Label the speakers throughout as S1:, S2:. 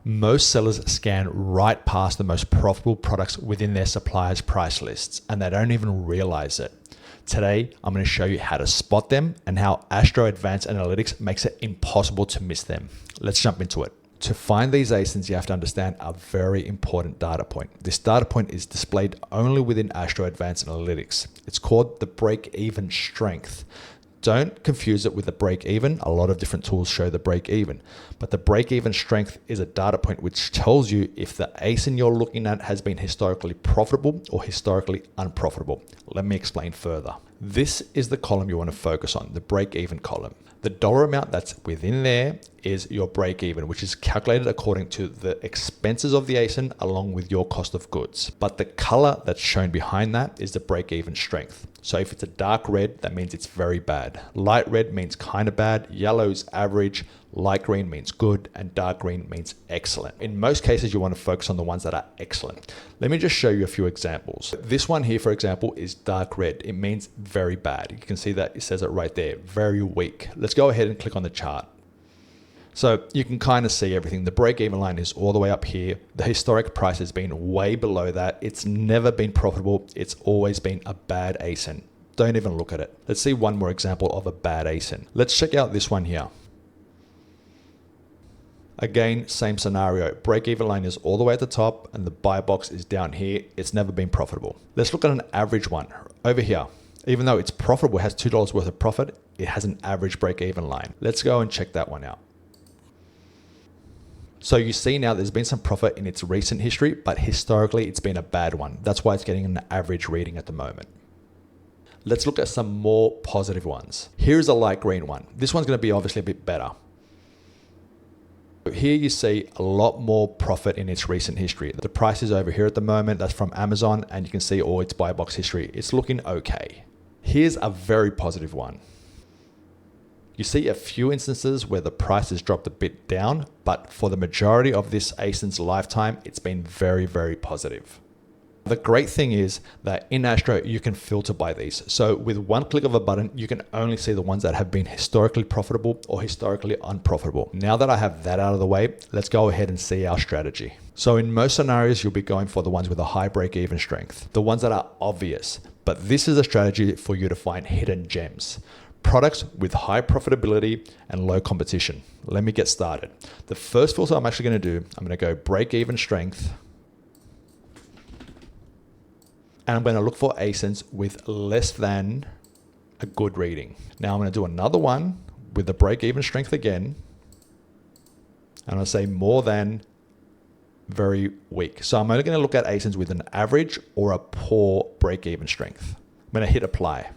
S1: Most sellers scan right past the most profitable products within their suppliers' price lists, and they don't even realize it. Today, I'm going to show you how to spot them and how Astro Advanced Analytics makes it impossible to miss them. Let's jump into it. To find these ASINs, you have to understand a very important data point. This data point is displayed only within Astro Advanced Analytics. It's called the break-even strength. Don't confuse it with the break-even. A lot of different tools show the break-even, but the break-even strength is a data point which tells you if the ASIN you're looking at has been historically profitable or historically unprofitable. Let me explain further. This is the column you want to focus on, the break-even column. The dollar amount that's within there is your break-even, which is calculated according to the expenses of the ASIN along with your cost of goods. But the color that's shown behind that is the break-even strength. So if it's a dark red, that means it's very bad. Light red means kind of bad. Yellow is average. Light green means good, and dark green means excellent. In most cases, you want to focus on the ones that are excellent. Let me just show you a few examples. This one here, for example, is dark red. It means very bad. You can see that it says it right there, very weak. Let's go ahead and click on the chart. So you can kind of see everything. The break-even line is all the way up here. The historic price has been way below that. It's never been profitable. It's always been a bad ASIN. Don't even look at it. Let's see one more example of a bad ASIN. Let's check out this one here. Again, same scenario. Break-even line is all the way at the top and the buy box is down here. It's never been profitable. Let's look at an average one over here. Even though it's profitable, it has $2 worth of profit, it has an average break-even line. Let's go and check that one out. So you see now there's been some profit in its recent history, but historically it's been a bad one. That's why it's getting an average reading at the moment. Let's look at some more positive ones. Here's a light green one. This one's going to be obviously a bit better. Here you see a lot more profit in its recent history. The price is over here at the moment. That's from Amazon, and you can see all its buy box history. It's looking okay. Here's a very positive one. You see a few instances where the price has dropped a bit down, but for the majority of this ASIN's lifetime, it's been very, very positive. The great thing is that in Astro, you can filter by these. So with one click of a button, you can only see the ones that have been historically profitable or historically unprofitable. Now that I have that out of the way, let's go ahead and see our strategy. So in most scenarios, you'll be going for the ones with a high break-even strength, the ones that are obvious. But this is a strategy for you to find hidden gems. Products with high profitability and low competition. Let me get started. The first filter I'm actually going to do, I'm going to go break-even strength. And I'm going to look for ASINs with less than a good reading. Now I'm going to do another one with the break-even strength again. And I'll say more than very weak. So I'm only going to look at ASINs with an average or a poor break-even strength. I'm going to hit apply.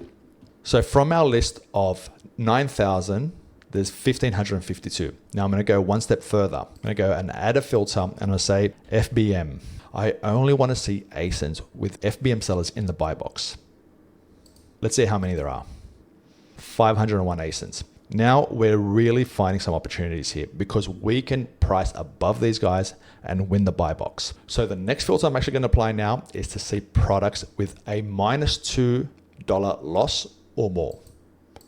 S1: So from our list of 9,000, there's 1,552. Now I'm going to go one step further. I'm going to go and add a filter and I'll say FBM. I only want to see ASINs with FBM sellers in the buy box. Let's see how many there are. 501 ASINs. Now we're really finding some opportunities here because we can price above these guys and win the buy box. So the next filter I'm actually going to apply now is to see products with a -$2 loss or more.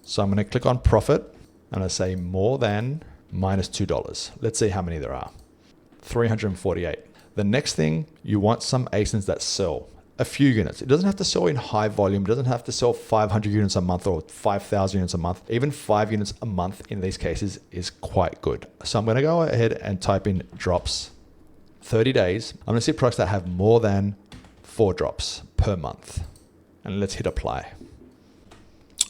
S1: So I'm going to click on profit and I say more than -$2. Let's see how many there are. 348. The next thing, you want some ASINs that sell a few units. It doesn't have to sell in high volume. It doesn't have to sell 500 units a month or 5,000 units a month. Even 5 units a month in these cases is quite good. So I'm going to go ahead and type in drops. 30 days. I'm going to see products that have more than 4 drops per month. And let's hit apply.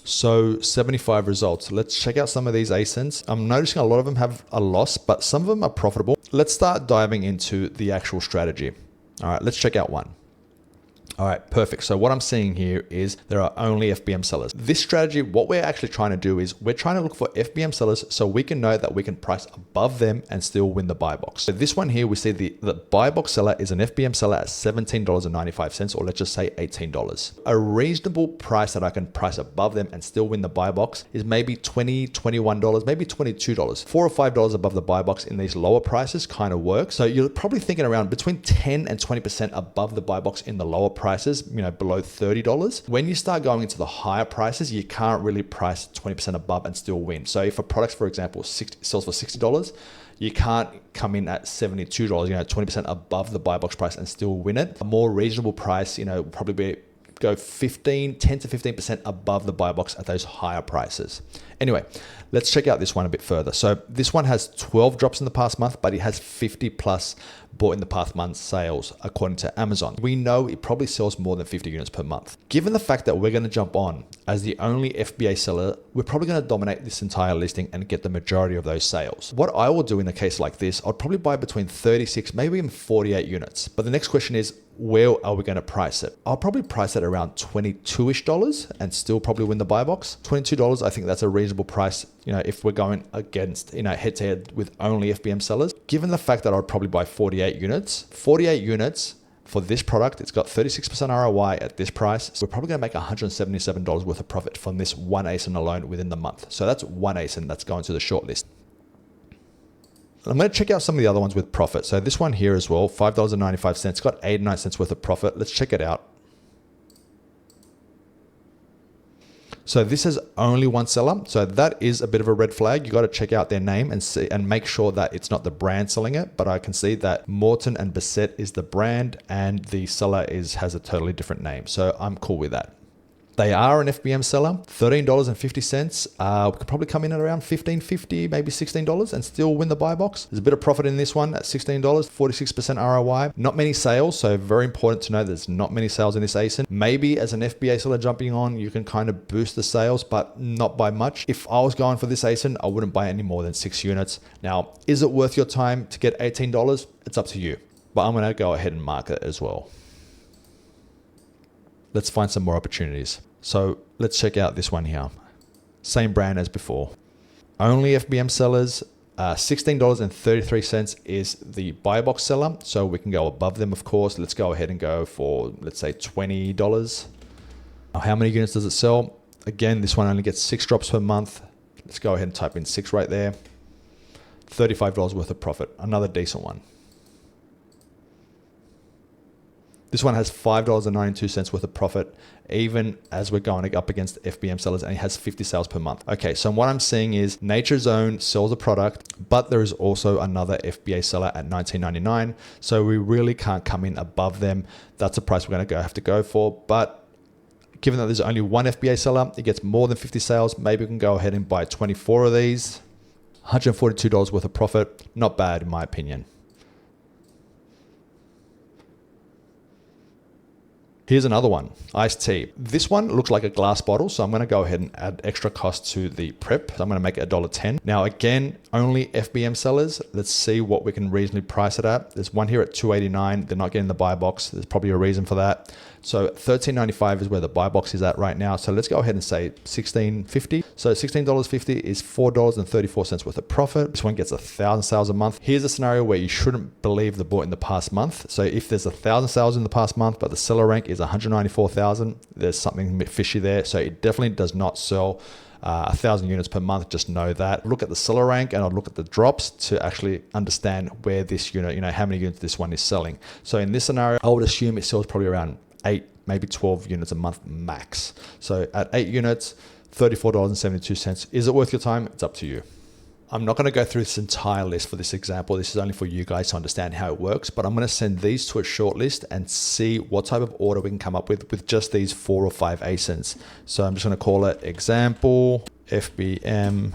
S1: So 75 results. Let's check out some of these ASINs. I'm noticing a lot of them have a loss, but some of them are profitable. Let's start diving into the actual strategy. All right, let's check out one. All right, perfect. So what I'm seeing here is there are only FBM sellers. This strategy, what we're actually trying to do is we're trying to look for FBM sellers so we can know that we can price above them and still win the buy box. So this one here, we see the buy box seller is an FBM seller at $17.95, or let's just say $18. A reasonable price that I can price above them and still win the buy box is maybe $20, $21, maybe $22. $4 or $5 above the buy box in these lower prices kind of works. So you're probably thinking around between 10 and 20% above the buy box in the lower prices, below $30. When you start going into the higher prices, you can't really price 20% above and still win. So if a product, for example, sells for $60, you can't come in at $72, 20% above the buy box price and still win it. A more reasonable price, would probably be go 10 to 15% above the buy box at those higher prices. Anyway, let's check out this one a bit further. So this one has 12 drops in the past month, but it has 50 plus bought in the past month sales, according to Amazon. We know it probably sells more than 50 units per month. Given the fact that we're going to jump on as the only FBA seller, we're probably going to dominate this entire listing and get the majority of those sales. What I will do in a case like this, I'd probably buy between 36, maybe even 48 units. But the next question is, where are we going to price it? I'll probably price it around $22-ish and still probably win the buy box. $22, I think that's a reasonable price, if we're going against, head to head with only FBM sellers. Given the fact that I'd probably buy 48 units for this product, it's got 36% ROI at this price. So we're probably going to make $177 worth of profit from this one ASIN alone within the month. So that's one ASIN that's going to the shortlist. I'm going to check out some of the other ones with profit. So this one here as well, $5.95, got 89 cents worth of profit. Let's check it out. So this is only one seller. So that is a bit of a red flag. You got to check out their name and see and make sure that it's not the brand selling it. But I can see that Morton and Bassett is the brand and the seller has a totally different name. So I'm cool with that. They are an FBM seller, $13.50. We could probably come in at around $15.50, maybe $16 and still win the buy box. There's a bit of profit in this one at $16, 46% ROI. Not many sales, so very important to know there's not many sales in this ASIN. Maybe as an FBA seller jumping on, you can kind of boost the sales, but not by much. If I was going for this ASIN, I wouldn't buy any more than 6 units. Now, is it worth your time to get $18? It's up to you, but I'm gonna go ahead and mark it as well. Let's find some more opportunities. So let's check out this one here. Same brand as before. Only FBM sellers, $16.33 is the buy box seller. So we can go above them, of course. Let's go ahead and go for, let's say $20. Now, how many units does it sell? Again, this one only gets 6 drops per month. Let's go ahead and type in 6 right there. $35 worth of profit, another decent one. This one has $5.92 worth of profit, even as we're going up against FBM sellers, and it has 50 sales per month. Okay, so what I'm seeing is Nature's Own sells a product, but there is also another FBA seller at $19.99. So we really can't come in above them. That's a price we're going to have to go for. But given that there's only one FBA seller, it gets more than 50 sales. Maybe we can go ahead and buy 24 of these. $142 worth of profit. Not bad, in my opinion. Here's another one, iced tea. This one looks like a glass bottle, so I'm gonna go ahead and add extra cost to the prep. So I'm gonna make it $1.10. Now again, only FBM sellers. Let's see what we can reasonably price it at. There's one here at $2.89. They're not getting the buy box. There's probably a reason for that. So $13.95 is where the buy box is at right now. So let's go ahead and say $16.50. So $16.50 is $4.34 worth of profit. This one gets 1,000 sales a month. Here's a scenario where you shouldn't believe the bought in the past month. So if there's 1,000 sales in the past month, but the seller rank is 194,000, there's something a bit fishy there. So it definitely does not sell 1,000 units per month. Just know that. Look at the seller rank and I'll look at the drops to actually understand where this unit, how many units this one is selling. So in this scenario, I would assume it sells probably around 8, maybe 12 units a month max. So at 8 units, $34.72. Is it worth your time? It's up to you. I'm not going to go through this entire list for this example. This is only for you guys to understand how it works, but I'm going to send these to a shortlist and see what type of order we can come up with just these 4 or 5 ASINs. So I'm just going to call it example FBM.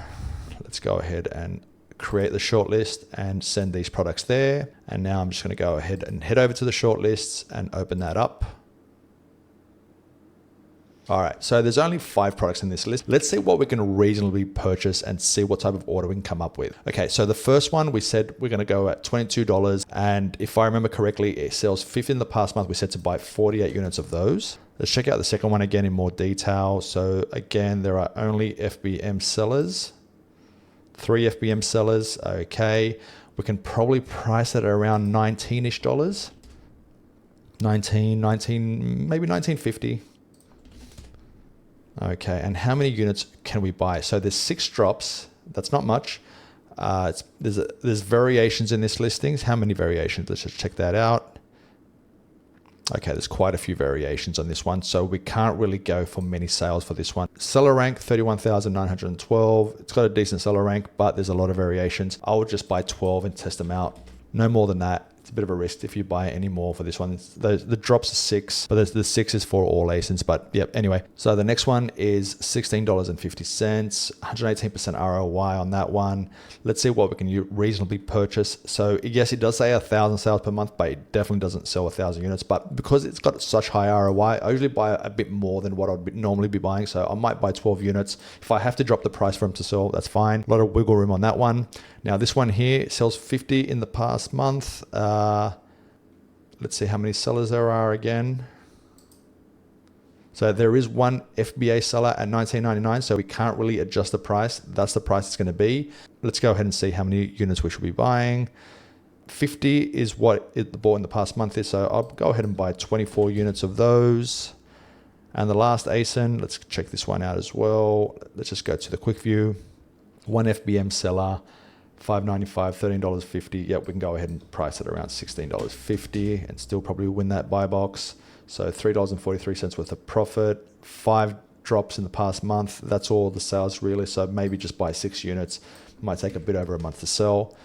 S1: Let's go ahead and create the shortlist and send these products there. And now I'm just going to go ahead and head over to the shortlists and open that up. All right, so there's only 5 products in this list. Let's see what we can reasonably purchase and see what type of order we can come up with. Okay, so the first one we said we're gonna go at $22. And if I remember correctly, it sells 50 in the past month. We said to buy 48 units of those. Let's check out the second one again in more detail. So again, there are only FBM sellers, 3 FBM sellers, okay. We can probably price it at around $19-ish. 19, maybe $19.50. Okay, and how many units can we buy? So there's 6 drops. That's not much. There's variations in this listings. How many variations? Let's just check that out. Okay, there's quite a few variations on this one, so we can't really go for many sales for this one. Seller rank 31,912. It's got a decent seller rank, but there's a lot of variations. I would just buy 12 and test them out. No more than that. It's a bit of a risk if you buy any more for this one. The drops are 6, but the 6 is for all ASINs. But yep, anyway. So the next one is $16.50, 118% ROI on that one. Let's see what we can reasonably purchase. So yes, it does say 1,000 sales per month, but it definitely doesn't sell 1,000 units. But because it's got such high ROI, I usually buy a bit more than what I'd normally be buying. So I might buy 12 units. If I have to drop the price for them to sell, that's fine. A lot of wiggle room on that one. Now this one here sells 50 in the past month. Let's see how many sellers there are again. So there is one FBA seller at $19.99, so we can't really adjust the price. That's the price it's going to be. Let's go ahead and see how many units we should be buying. 50 is what it bought in the past month is, so I'll go ahead and buy 24 units of those. And the last ASIN, let's check this one out as well. Let's just go to the quick view. One FBM seller, $5.95, $13.50. Yep, we can go ahead and price it around $16.50 and still probably win that buy box. So $3.43 worth of profit, 5 drops in the past month. That's all the sales really. So maybe just buy 6 units. Might take a bit over a month to sell.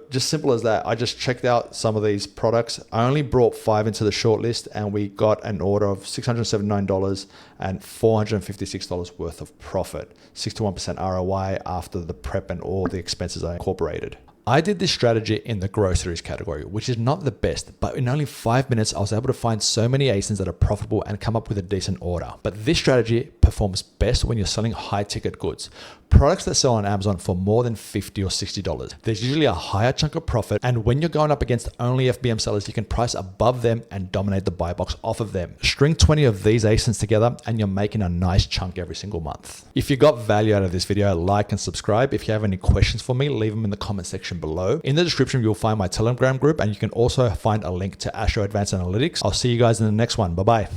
S1: Just simple as that. I just checked out some of these products. I only brought 5 into the shortlist and we got an order of $679 and $456 worth of profit. 61% ROI after the prep and all the expenses I incorporated. I did this strategy in the groceries category, which is not the best, but in only 5 minutes, I was able to find so many ASINs that are profitable and come up with a decent order. But this strategy performs best when you're selling high ticket goods. Products that sell on Amazon for more than $50 or $60. There's usually a higher chunk of profit, and when you're going up against only FBM sellers, you can price above them and dominate the buy box off of them. String 20 of these ASINs together and you're making a nice chunk every single month. If you got value out of this video, like and subscribe. If you have any questions for me, leave them in the comment section below. In the description, you'll find my Telegram group, and you can also find a link to Astro Advanced Analytics. I'll see you guys in the next one. Bye-bye.